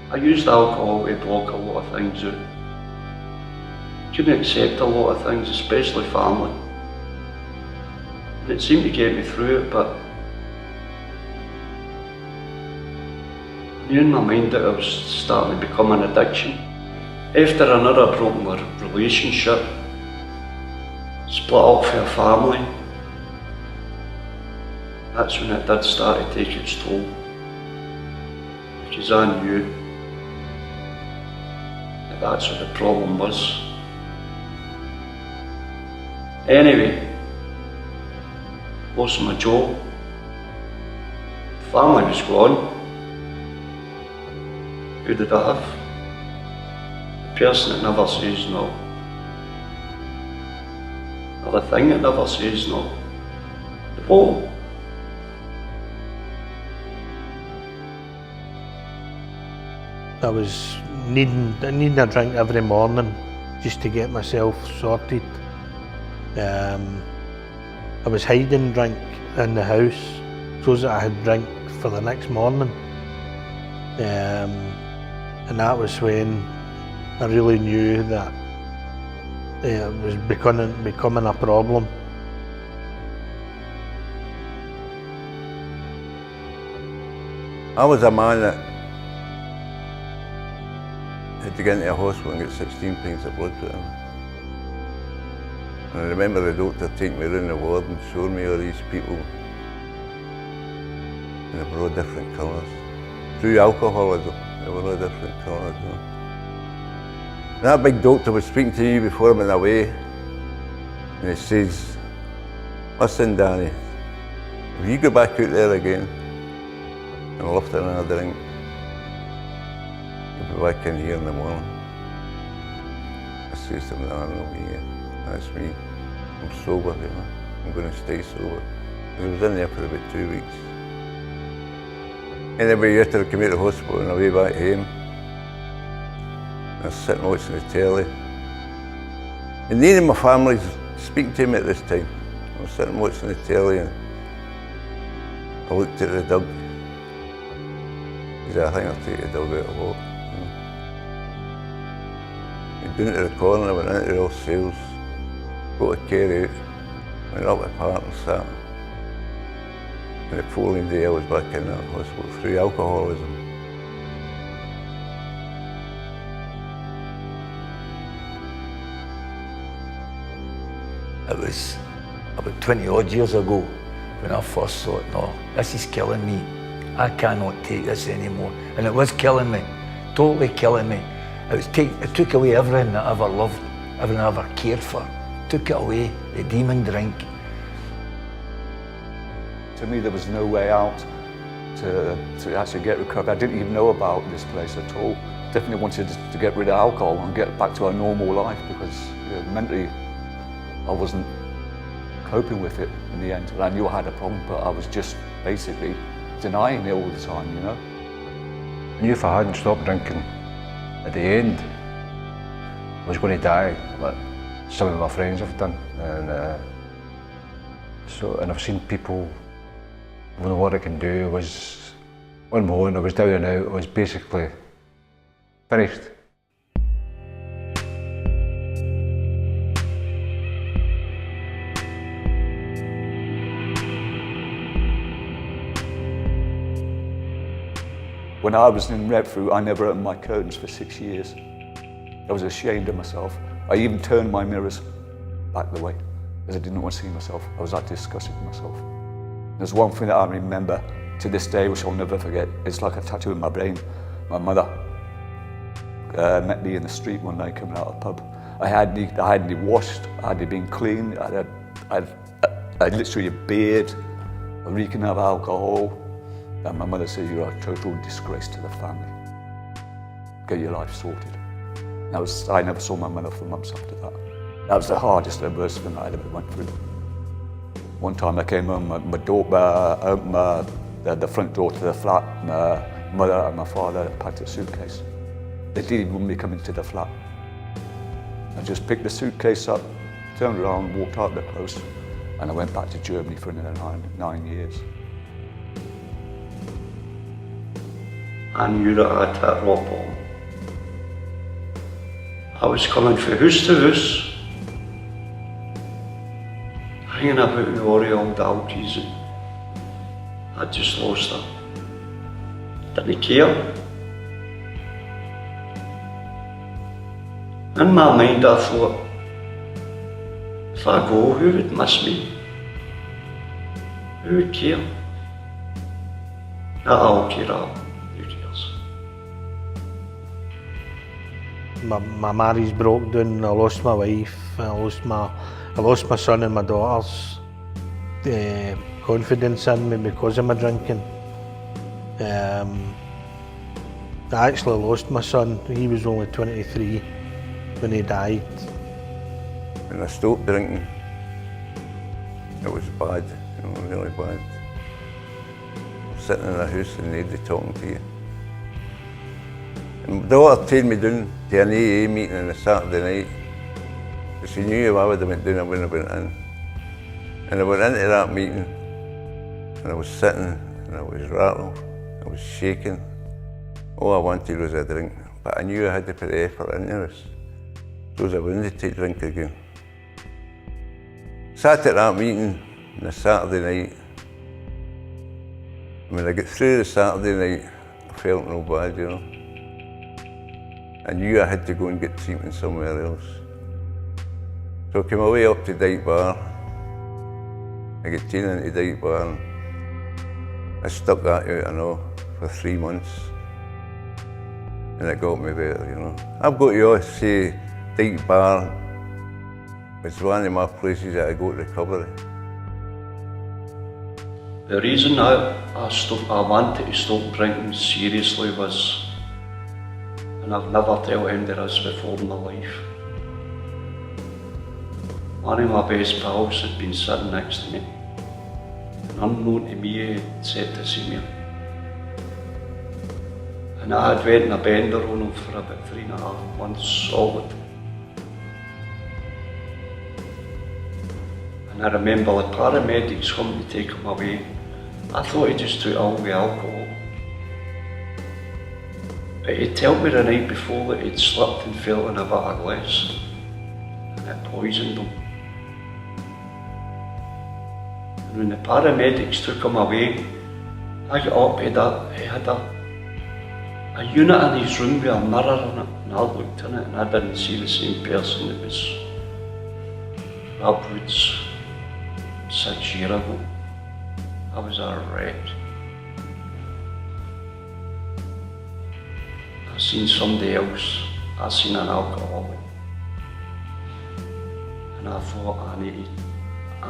I used alcohol to block a lot of things out. Couldn't accept a lot of things, especially family. And it seemed to get me through it, but I knew in my mind that it was starting to become an addiction. After another broken relationship, split up from a family, that's when it did start to take its toll. Because I knew that that's what the problem was. Anyway, lost my job, family was gone. Who did I have? The person that never says no. Or the thing that never says no. The bottle. I was needing a drink every morning just to get myself sorted. I was hiding drink in the house so that I had drink for the next morning. And that was when I really knew that it was becoming a problem. I was a man that had to get into a hospital and get 16 pints of blood put in. And I remember the doctor taking me around the ward and showing me all these people, and they were all different colours. Through alcoholism, they were all different colours. You know. That big doctor was speaking to me before I went away, and he says, "Listen, Danny, if you go back out there again and lift another drink, you'll be back in here in the morning." I says to him, "No, not me here. That's me. I'm sober, you know. I'm going to stay sober." I was in there for about 2 weeks. And every year till I came out of the hospital on the way back home, I was sitting watching the telly. And none of my family's speaking to me at this time. I was sitting watching the telly and I looked at the dog. He said, "I think I'll take the dog out a walk." Went down to the corner, went into all sales, got a carry out, went up the park and sat. And the following day I was back in that hospital through alcoholism. It was about 20 odd years ago when I first thought, no, this is killing me. I cannot take this anymore. And it was killing me, totally killing me. It took away everything that I ever loved, everything I ever cared for. Took it away, the demon drink. To me, there was no way out to actually get recovered. I didn't even know about this place at all. Definitely wanted to get rid of alcohol and get back to a normal life because mentally I wasn't coping with it in the end. And I knew I had a problem, but I was just basically denying it all the time, you know. I knew if I hadn't stopped drinking, at the end, I was going to die, like some of my friends have done. And I've seen people, when what I can do was, on my own, I was down and out, I was basically finished. When I was in rep through, I never opened my curtains for 6 years. I was ashamed of myself. I even turned my mirrors back the way because I didn't want to see myself. I was that disgusted with myself. There's one thing that I remember to this day, which I'll never forget. It's like a tattoo in my brain. My mother met me in the street one night coming out of the pub. I hadn't washed, I hadn't been clean. I had literally a beard, reeking of alcohol. And my mother said, "You're a total disgrace to the family. Get your life sorted." I never saw my mother for months after that. That was the hardest and worst thing I ever went through. One time I came home, my daughter opened the front door to the flat. My mother and my father packed a suitcase. They didn't even want me coming to the flat. I just picked the suitcase up, turned around, walked out the close, and I went back to Germany for another nine years. I knew that I had hit rock bottom. I was coming from house to house, hanging about with all the old alkies, and I just lost her. Didn't care. In my mind I thought, if I go, who would miss me? Who would care? I'll care up. Who cares? My marriage broke down. I lost my wife. I lost my son and my daughter's confidence in me because of my drinking. I actually lost my son. He was only 23 when he died. When I stopped drinking, it was bad, really bad. Sitting in a house and nobody talking to you. And my daughter tailed me down to an AA meeting on a Saturday night. Because she knew if I would have went down, I wouldn't have went in. And I went into that meeting, and I was sitting, and I was rattled, I was shaking. All I wanted was a drink, but I knew I had to put the effort into this, because I wouldn't take drink again. Sat at that meeting on a Saturday night. When I got through the Saturday night, I felt no bad, I knew I had to go and get treatment somewhere else. So I came away up to Dykebar. I got taken into Dykebar, and I stuck that out, for 3 months. And it got me better, I've got to say Dykebar is one of my places that I go to recovery. The reason I wanted to stop drinking seriously was, and I've never told him this before in my life, one of my best pals had been sitting next to me, and unknown to me had said to see me. And I had went in a bender on him for about 3.5 months solid. And I remember the paramedics coming to take him away. I thought he just took all the alcohol. But he told me the night before that he'd slipped and fell in a bit of glass, and it poisoned him. And when the paramedics took him away, I got up, he had a unit in his room with a mirror in it, and I looked in it and I didn't see the same person. It was upwards 6 years ago. I was a wreck. I seen somebody else, I seen an alcoholic. And I thought, I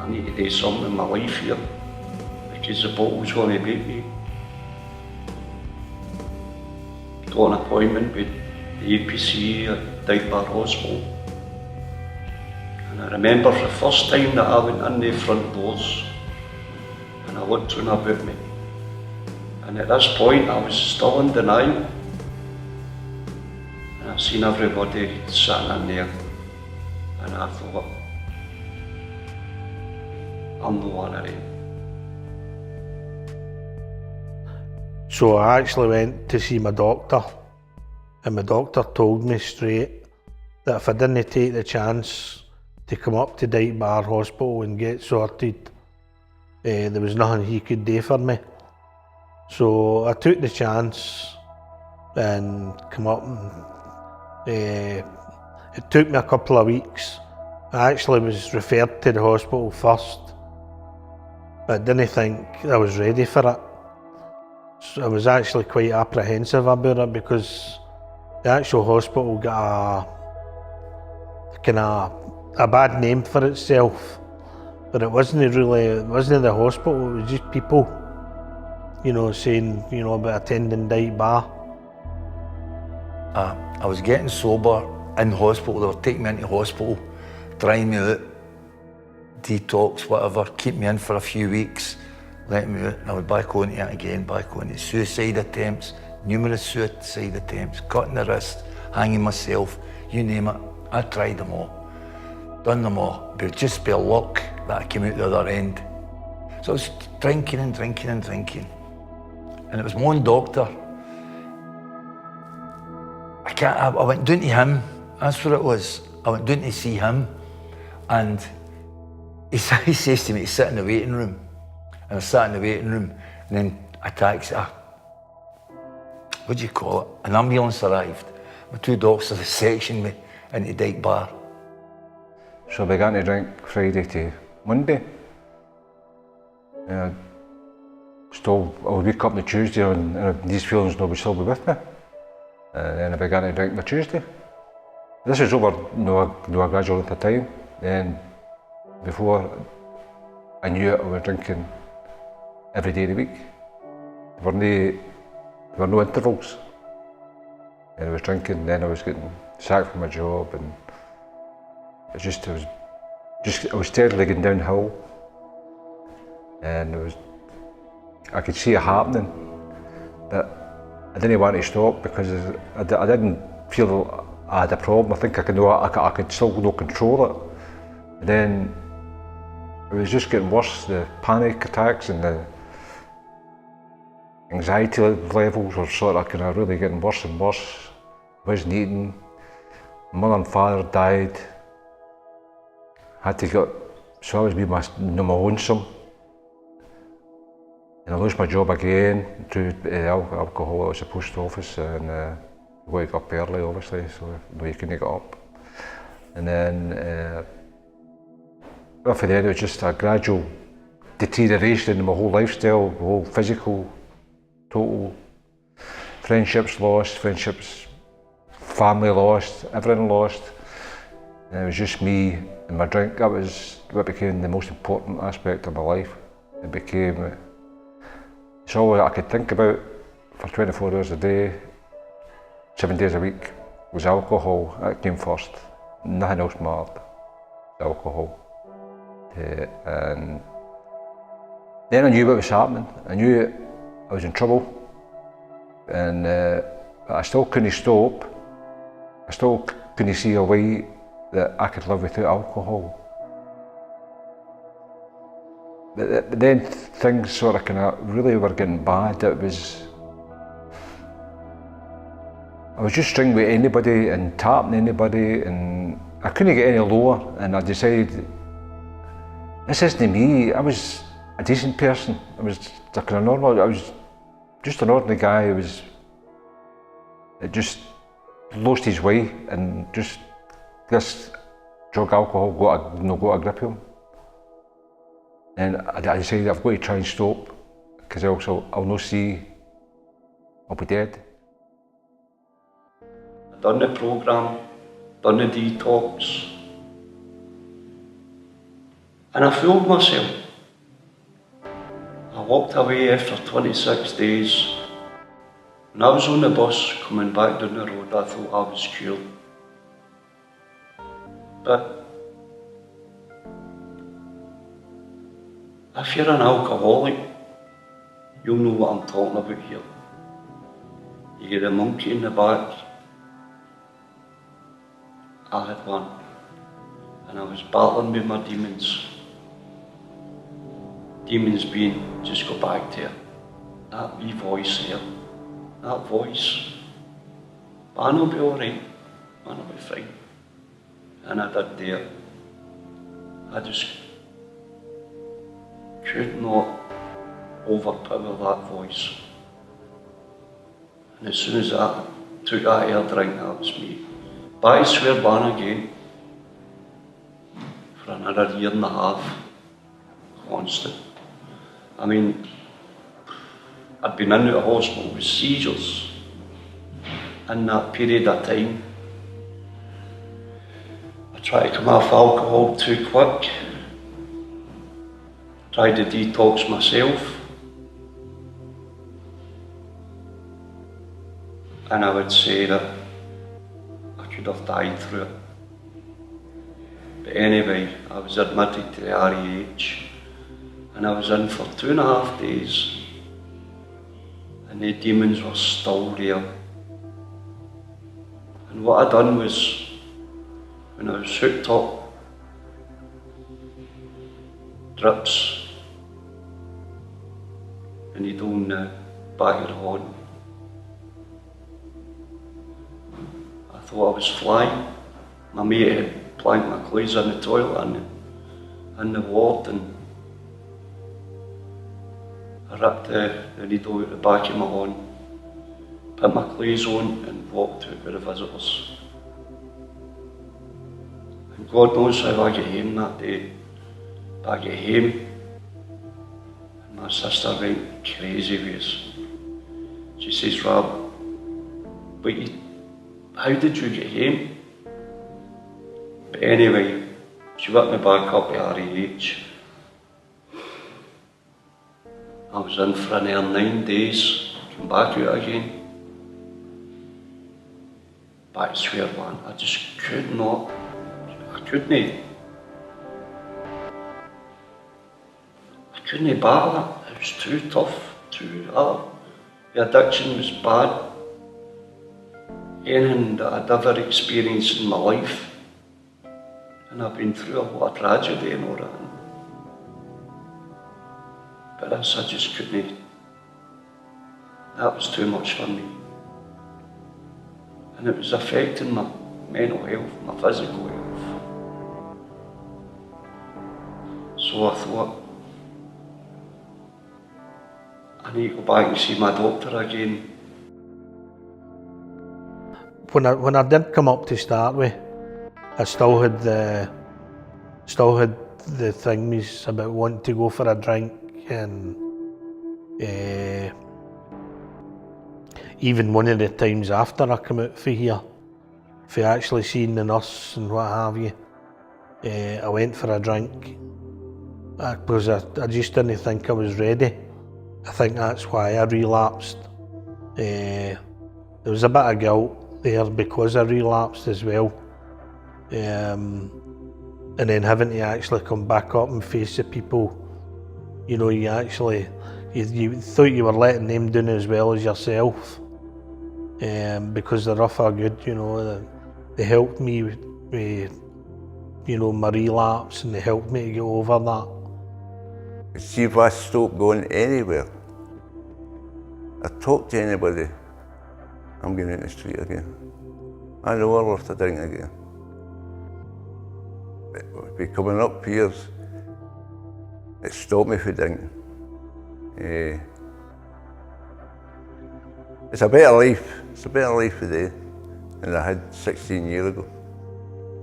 need to do something in my life here, because the bottle's going to beat me. Got an appointment with the APC at Dykebar Hospital. And I remember the first time that I went in the front doors, and I looked round about me. And at this point I was still in denial. And I seen everybody sitting in there, and I thought, I'm the one of them. So I actually went to see my doctor, and my doctor told me straight that if I didn't take the chance to come up to Dykebar Hospital and get sorted, there was nothing he could do for me. So I took the chance and come up, and it took me a couple of weeks. I actually was referred to the hospital first, but I didn't think I was ready for it. So I was actually quite apprehensive about it, because the actual hospital got a bad name for itself, but it wasn't the hospital, it was just people, saying, about attending Dykebar. I was getting sober in hospital. They were taking me into hospital, trying me out, detox, whatever, keep me in for a few weeks, let me out, and I was back on it again, back on it. Suicide attempts, numerous suicide attempts, cutting the wrist, hanging myself, you name it. I tried them all, done them all, but just by luck that I came out the other end. So I was drinking and drinking and drinking. And it was my own doctor I went down to him, that's what it was. I went down to see him, and he says to me to sit in the waiting room. And I sat in the waiting room, and then a taxi, what do you call it? An ambulance arrived. My 2 doctors sectioned me into Dykebar. So I began to drink Friday to Monday. I would wake up on the Tuesday and these feelings would still be with me. And then I began to drink on Tuesday. This was over a gradual length of time. Then before I knew it, I was drinking every day of the week. There were no intervals. And I was drinking, then I was getting sacked from my job, and I was steadily going downhill. And I could see it happening, but I didn't want to stop because I didn't feel I had a problem. I think I could still not control it. And then it was just getting worse. The panic attacks and the anxiety levels were sort of kind of really getting worse and worse. I wasn't eating. My mother and father died. So I was being my lonesome. And I lost my job again through alcohol. I was at the post office, and I wake up early, obviously, so you couldn't get up. And then after that, it was just a gradual deterioration in my whole lifestyle, my whole physical, total. Friendships lost, family lost, everything lost. And it was just me and my drink. That was what became the most important aspect of my life. It's all I could think about for 24 hours a day, 7 days a week, was alcohol. That came first. Nothing else mattered. Alcohol. And then I knew what was happening. I knew I was in trouble, and I still couldn't stop. I still couldn't see a way that I could live without alcohol. But then things sort of kind of really were getting bad. I was just drinking with anybody and tapping anybody, and I couldn't get any lower. And I decided, this isn't me. I was a decent person. I was like a normal. I was just an ordinary guy who just lost his way, and just this drug alcohol got a grip of him. And I decided I've got to try and stop, because I'll not see, I'll be dead. I done the programme, done the detox, and I fooled myself. I walked away after 26 days. When I was on the bus coming back down the road, I thought I was cured. But if you're an alcoholic, you'll know what I'm talking about here. You get a monkey in the back. I had one, and I was battling with my demons. Demons being, just go back to it. That wee voice there, that voice. Man will be alright, man will be fine. And I did there. I just could not overpower that voice. And as soon as I took that air drink, that was me. But I swear ban again for another 1.5 years, constant. I mean, I'd been in the hospital with seizures in that period of time. I tried to come off alcohol too quick. Tried to detox myself. And I would say that I could have died through it. But anyway, I was admitted to the REH, and I was in for 2.5 days, and the demons were still there. And what I done was, when I was hooked up, drips, and needle in the back of the horn. thought I was flying. My mate had planked my clothes in the toilet in the ward, and I ripped the needle out the back of my hand, put my clothes on and walked out with the visitors. And God knows how I got home that day. But I got home and my sister went crazy with us. She says, Rob, how did you get home? But anyway, she whipped me back up to REH. I was in for another 9 days, came back out again. But I swear, man, I just could not, I couldn't battle it. It was too tough, too hard. The addiction was bad. Anything that I'd ever experienced in my life. And I've been through a lot of tragedy and all that. But this, I just couldn't. That was too much for me. And it was affecting my mental health, my physical health. So I thought, I need to go back and see my doctor again. When I did come up to start with, I still had the thingies about wanting to go for a drink, and even one of the times after I come out for here, for actually seeing the nurse and what have you, I went for a drink because I just didn't think I was ready. I think that's why I relapsed. There was a bit of guilt there because I relapsed as well. And then having to actually come back up and face the people, you know, you thought you were letting them down as well as yourself, because they're rough or good, you know. They helped me with, you know, my relapse, and they helped me to get over that. See, if I stopped going anywhere, I talk to anybody, I'm going out in the street again. I know I'll have to drink again. But be coming up here, it stopped me from drinking. It's a better life. It's a better life today than I had 16 years ago.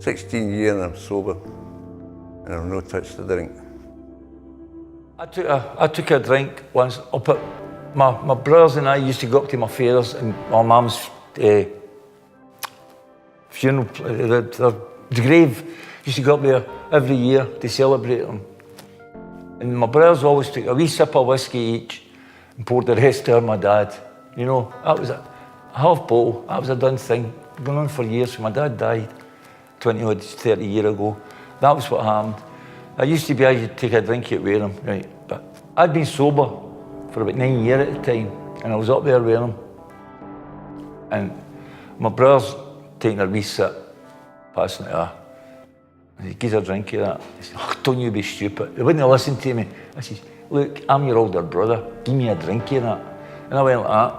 16 years and I'm sober, and I've no touched the drink. I took a drink once up at my brothers and I used to go up to my father's and my mum's funeral, the grave. Used to go up there every year to celebrate them. And my brothers always took a wee sip of whiskey each and poured the rest to my dad. You know, that was a half bottle. That was a done thing, going on for years. My dad died 20 30 years ago. That was what happened. I used to be able to take a drink at Wareham, right? But I'd been sober for about 9 years at the time, and I was up there with him. And my brother's taking a wee sip, passing it. He gives a drink of that. He said, "Oh, don't you be stupid." They wouldn't listen to me. I said, "Look, I'm your older brother. Give me a drink of that." And I went like that,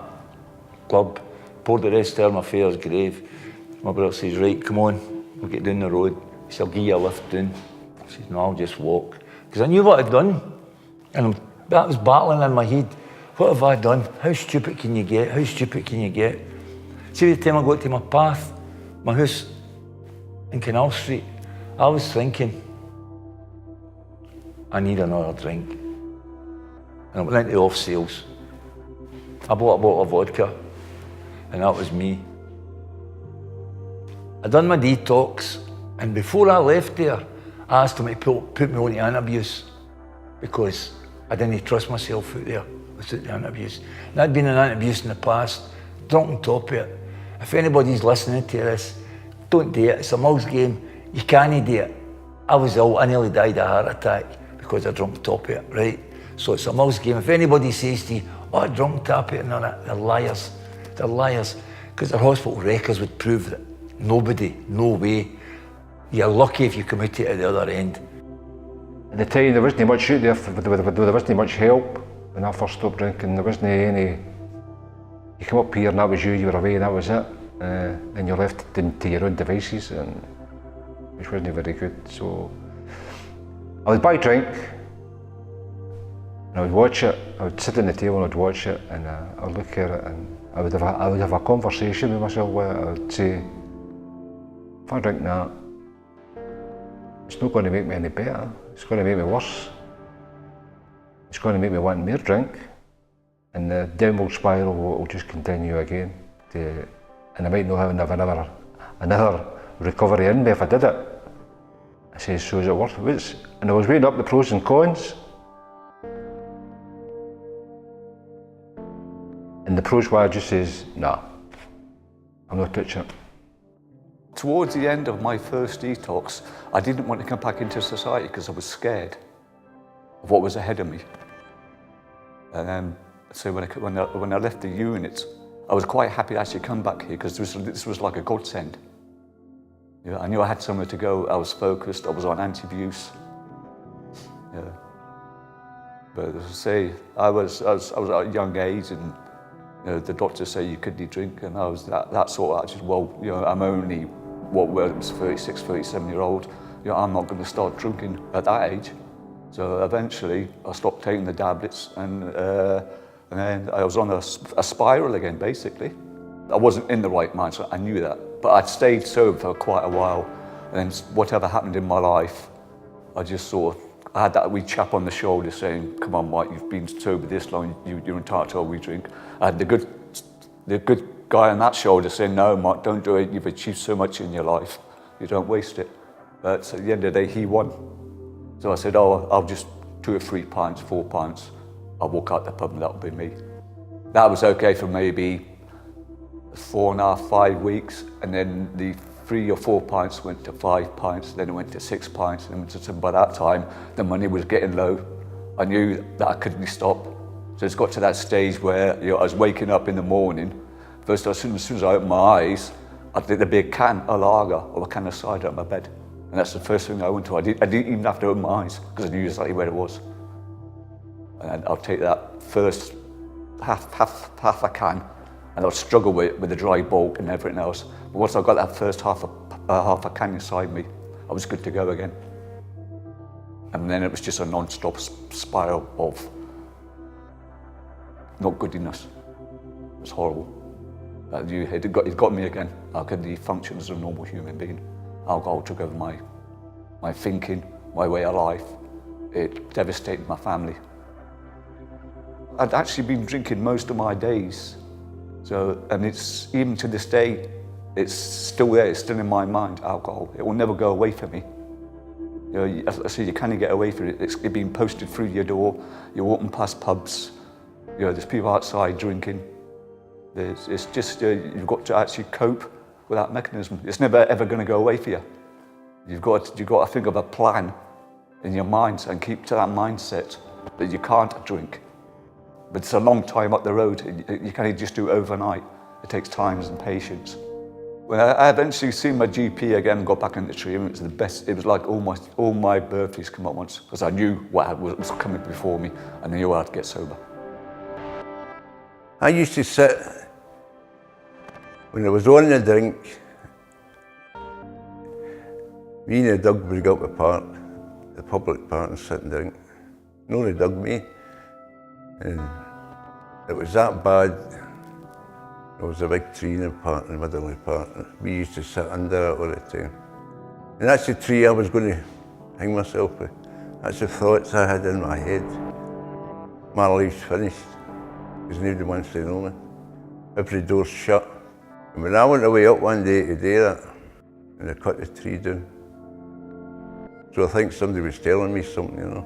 club, poured the rest there on my father's grave. My brother says, "Right, come on, we'll get down the road." He said, "I'll give you a lift down." I said, "No, I'll just walk." Because I knew what I'd done. And that was battling in my head. What have I done? How stupid can you get? How stupid can you get? See, the time I got to my path, my house in Canal Street, I was thinking, I need another drink. And I went into off sales. I bought a bottle of vodka, and that was me. I done my detox, and before I left there, I asked them to put me on the interviews because I didn't trust myself out there without the interviews. And I'd been in interviews in the past, drunk on top of it. If anybody's listening to this, don't do it. It's a mug's game. You can't do it. I was ill. I nearly died of a heart attack because I drunk on top of it, right? So it's a mug's game. If anybody says to you, "Oh, I drunk on top of it," no, they're liars. They're liars. Because their hospital records would prove that nobody, no way. You're lucky if you come out at the other end. At the time, there wasn't much out there, there wasn't much help when I first stopped drinking. There wasn't any, you come up here and that was you were away and that was it. and you're left to your own devices, and which wasn't very good. So I would buy drink, and I would watch it. I would sit on the table and I'd watch it, and I would look at it, and I would have a conversation with myself where I would say, if I drink that, it's not going to make me any better. It's going to make me worse. It's going to make me want more drink, and the downward spiral will just continue again. And I might not have another recovery in me if I did it. I said, so is it worth it? And I was weighing up the pros and cons. And the pros were just says, nah, I'm not touching it. Towards the end of my first detox, I didn't want to come back into society because I was scared of what was ahead of me. And then, so when I left the unit, I was quite happy to actually come back here because this was like a godsend. You know, I knew I had somewhere to go. I was focused. I was on anti-abuse. Yeah. But as I say, I was at a young age, and you know, the doctors say you couldn't drink, and I was that sort of attitude. Well, you know, I'm only what was 36, 37-year-old. You know, I'm not going to start drinking at that age. So eventually, I stopped taking the tablets, and then I was on a spiral again, basically. I wasn't in the right mindset, I knew that. But I'd stayed sober for quite a while, and then whatever happened in my life, I just sort of, I had that wee chap on the shoulder saying, come on, Mike, you've been sober this long, you're entitled to a wee drink. I had the good guy on that shoulder saying, no, Mike, don't do it, you've achieved so much in your life, you don't waste it. But at the end of the day, he won. So I said, oh, I'll just 2 or 3 pints, 4 pints, I'll walk out the pub and that'll be me. That was okay for maybe 4.5, 5 weeks, and then the 3 or 4 pints went to 5 pints, then it went to 6 pints, and by that time, the money was getting low. I knew that I couldn't stop. So it's got to that stage where, you know, I was waking up in the morning. First, as soon as I opened my eyes, I'd take the big can of lager or a can of cider on my bed. And that's the first thing I went to. I didn't even have to open my eyes because I knew exactly where it was. And I'll take that first half a can, and I'll struggle with the dry bulk and everything else. But once I got that first half a can inside me, I was good to go again. And then it was just a non-stop spiral of not goodness. It was horrible. It got me again. I couldn't function as a normal human being. Alcohol took over my thinking, my way of life. It devastated my family. I'd actually been drinking most of my days. So, and it's, even to this day, it's still there, it's still in my mind, alcohol. It will never go away from me. You know, as I say, you can't get away from it. It's being posted through your door. You're walking past pubs. You know, there's people outside drinking. It's just, you've got to actually cope with that mechanism. It's never ever going to go away for you. You've got to think of a plan in your mind and keep to that mindset that you can't drink. But it's a long time up the road. You can't just do it overnight. It takes time and patience. When I eventually seen my GP again and got back into treatment, it was the best. It was like all my birthdays come at once, because I knew what was coming before me, and I knew I had to get sober. I used to sit, when I was on the drink, me and the Doug would go up the public part and sit and drink. Nobody dug me. And it was that bad. There was a big tree in the park, in the middle of the park. We used to sit under it all the time. And that's the tree I was going to hang myself with. That's the thoughts I had in my head. My life's finished, because nobody wants to know me. Every door's shut. And when I went away up one day to do that, and they cut the tree down. So I think somebody was telling me something, you know.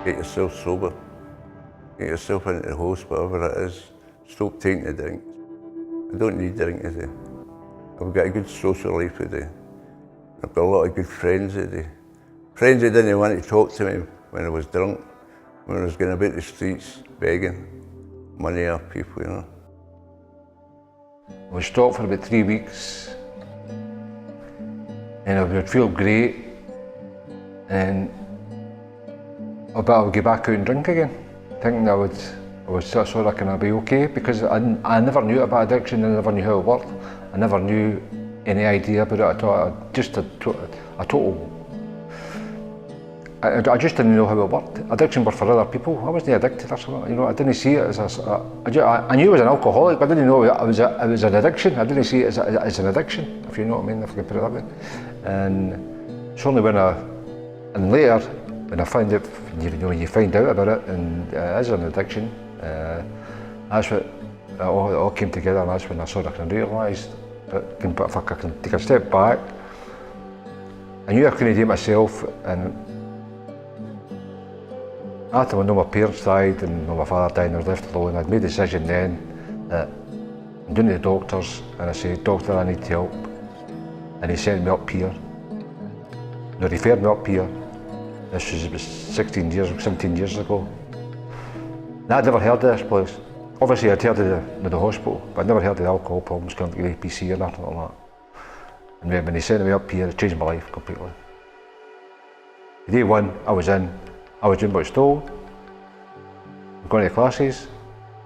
Get yourself sober. Get yourself into the hospital, whatever it is. Stop taking the drinks. I don't need drink today. I've got a good social life today. I've got a lot of good friends today. Friends that didn't want to talk to me when I was drunk, when I was going about the streets begging money off people, you know. I was stopped for about 3 weeks, and I would feel great, and I would go back out and drink again, thinking I would I was sort of can I be okay, because I never knew about addiction, I never knew how it worked, I never knew any idea about it at all. I just didn't know how it worked. Addiction was for other people. I wasn't addicted or something. You know, I didn't see it as I knew I was an alcoholic, but I didn't know it was an addiction. I didn't see it as an addiction, if you know what I mean, if I can put it that way. And it's only and later, when I found out, you find out about it, and it is an addiction. That's what it all came together, and that's when I sort of realised that if I can take a step back, I knew I couldn't do it myself, and after when my parents died and my father died and I was left alone, I'd made a decision then that I'm going to the doctors, and I said, "Doctor, I need help." And he sent me up here. They referred me up here. This was 17 years ago. And I'd never heard of this place. Obviously I'd heard of the hospital, but I'd never heard of the alcohol problems going to the APC or nothing like that. And when he sent me up here, it changed my life completely. Day one, I was doing what I was told. Going to classes,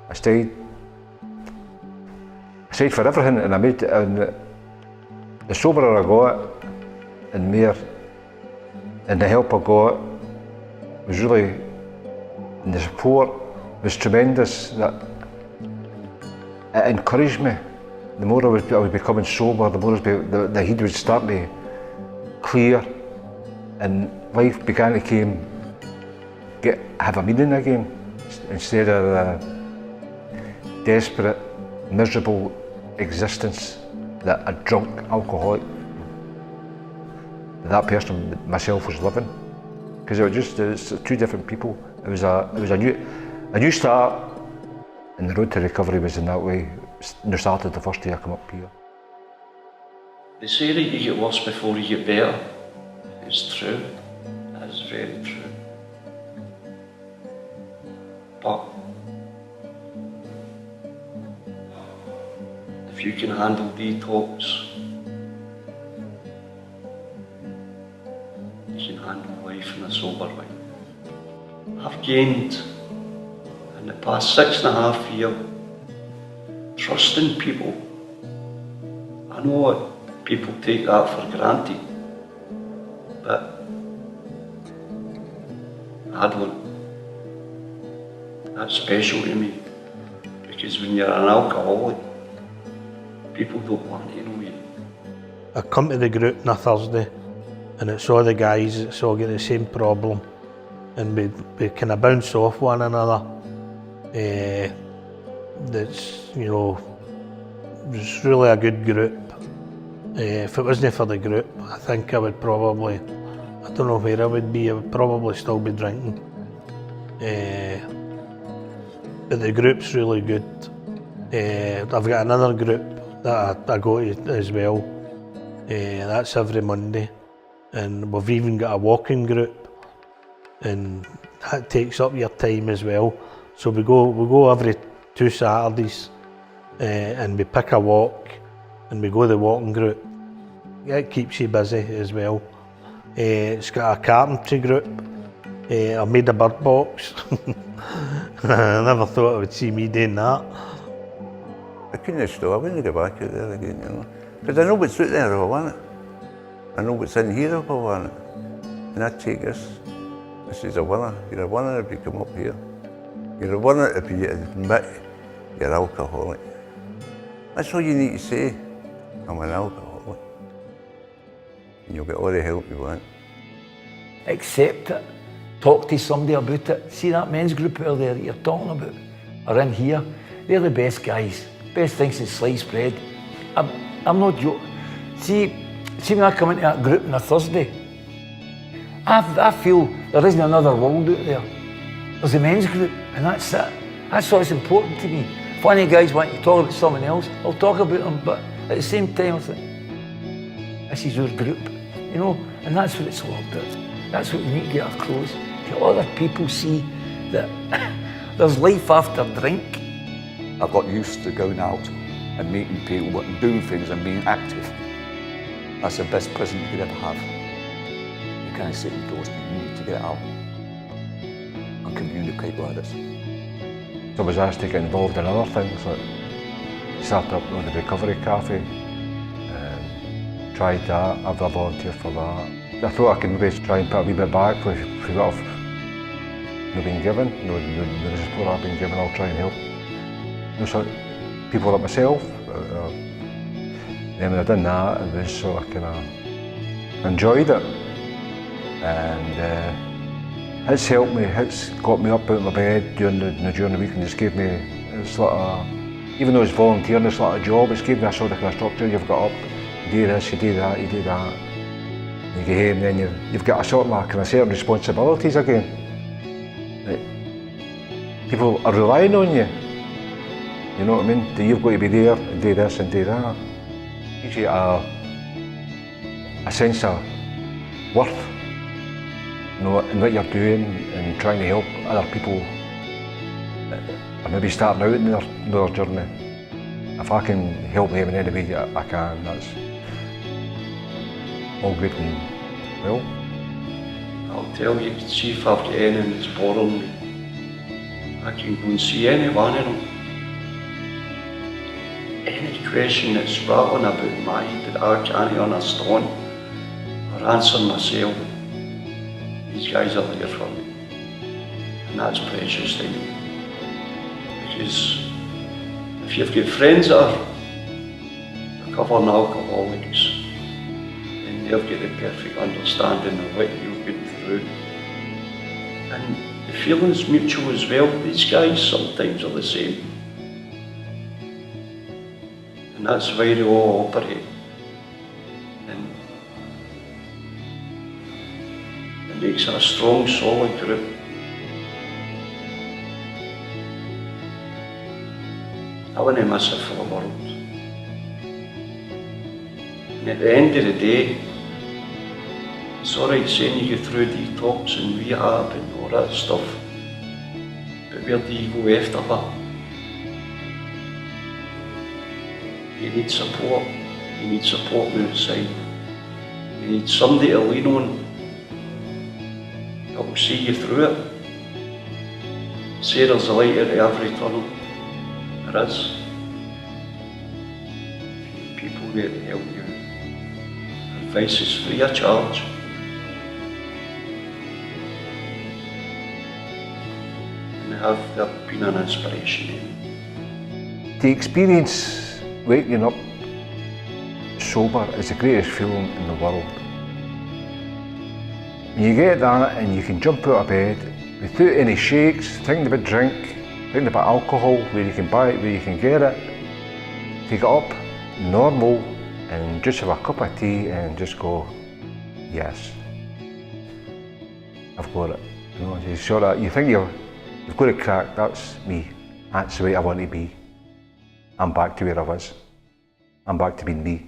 I stayed for everything, and the soberer I got, and the help I got was really, and the support was tremendous. That it encouraged me. The more I was becoming sober, the more the head would start to clear, and life began to have a meaning again, instead of the desperate, miserable existence that a drunk alcoholic, that person, myself, was living. Because it's two different people. It was a new start, and the road to recovery was in that way. It started the first day I come up here. They say that you get worse before you get better. It's true. That is very true. But if you can handle detox, you can handle life in a sober way. I've gained, in the past 6.5 years, trust in people. I know people take that for granted, but I don't. That's special to me, because when you're an alcoholic, people don't want to know you. I come to the group on a Thursday, and it's all the guys that's all get the same problem, and we kind of bounce off one another. That's, you know, it's really a good group. If it wasn't for the group, I think I would probably, I don't know where I would be, I would probably still be drinking. But the group's really good. I've got another group that I go to as well. That's every Monday. And we've even got a walking group, and that takes up your time as well. So we go every 2 Saturdays, and we pick a walk, and we go to the walking group. It keeps you busy as well. It's got a carpentry group. I made a bird box. I never thought I would see me doing that. I couldn't stop, I wouldn't go back out there again, you know. Because I know what's out there if I want it. I know what's in here if I want it. And I take this. This is a winner. You're a winner if you come up here. You're a winner if you admit you're alcoholic. That's all you need to say. I'm an alcoholic. And you'll get all the help you want. Accept it. Talk to somebody about it. See that men's group out there that you're talking about, are in here. They're the best guys. Best thing since sliced bread. I'm not joking. See when I come into that group on a Thursday, I feel there isn't another world out there. There's a men's group, and that's it. That's what's important to me. If one of you guys want to talk about someone else, I'll talk about them, but at the same time I think, this is your group, you know, and that's what it's all about. That's what we need to get across. To other people see that there's life after drink. I've got used to going out and meeting people and doing things and being active. That's the best present you could ever have. You can't sit indoors, you need to get out and communicate like this. I was asked to get involved in other things, like started up with the recovery cafe, tried that, I've volunteered for that. I thought I could maybe try and put a wee bit back for what I've not been given, the support I've been given. I'll try and help so people like myself. Then when I done that, it was sort of kind of enjoyed it, and it's helped me. It's got me up out of my bed during the week and just gave me, it's like a, even though it's volunteering, it's like a job. It's given me a sort of structure. You've got up, you do this, you do that, you do that. You get home, then you've got a sort of kind of certain responsibilities again. Like, people are relying on you. You know what I mean? You've got to be there and do this and do that. It gives you a sense of worth, you know, in what you're doing and trying to help other people that are maybe starting out in their journey. If I can help them in any way I can, that's all good and well. I'll tell you, see if I've got anything that's bothering me. I can go and see any one of them. Any question that's rattling about my head that I can't understand or answer myself, these guys are there for me. And that's precious to me. Because if you've got friends that are recovering alcoholics, then they've got the perfect understanding of what you've been through. And the feeling's mutual as well. These guys sometimes are the same. And that's why they all operate. And it makes it a strong, solid group. I wouldn't miss it for the world. And at the end of the day, it's alright saying you go through detox and rehab and all that stuff, but where do you go after that? You need support. You need support on the outside. You need somebody to lean on that will see you through it. Say there's a light at every tunnel. There is. People there to help you. Advice is free of charge. And they've been an inspiration. The experience waking up sober is the greatest feeling in the world. When you get that and you can jump out of bed without any shakes, thinking about drink, thinking about alcohol, where you can buy it, where you can get it, to get up normal and just have a cup of tea and just go, yes, I've got it. You know, you sort of, you think you've got it cracked. That's me. That's the way I want to be. I'm back to where I was. I'm back to being me.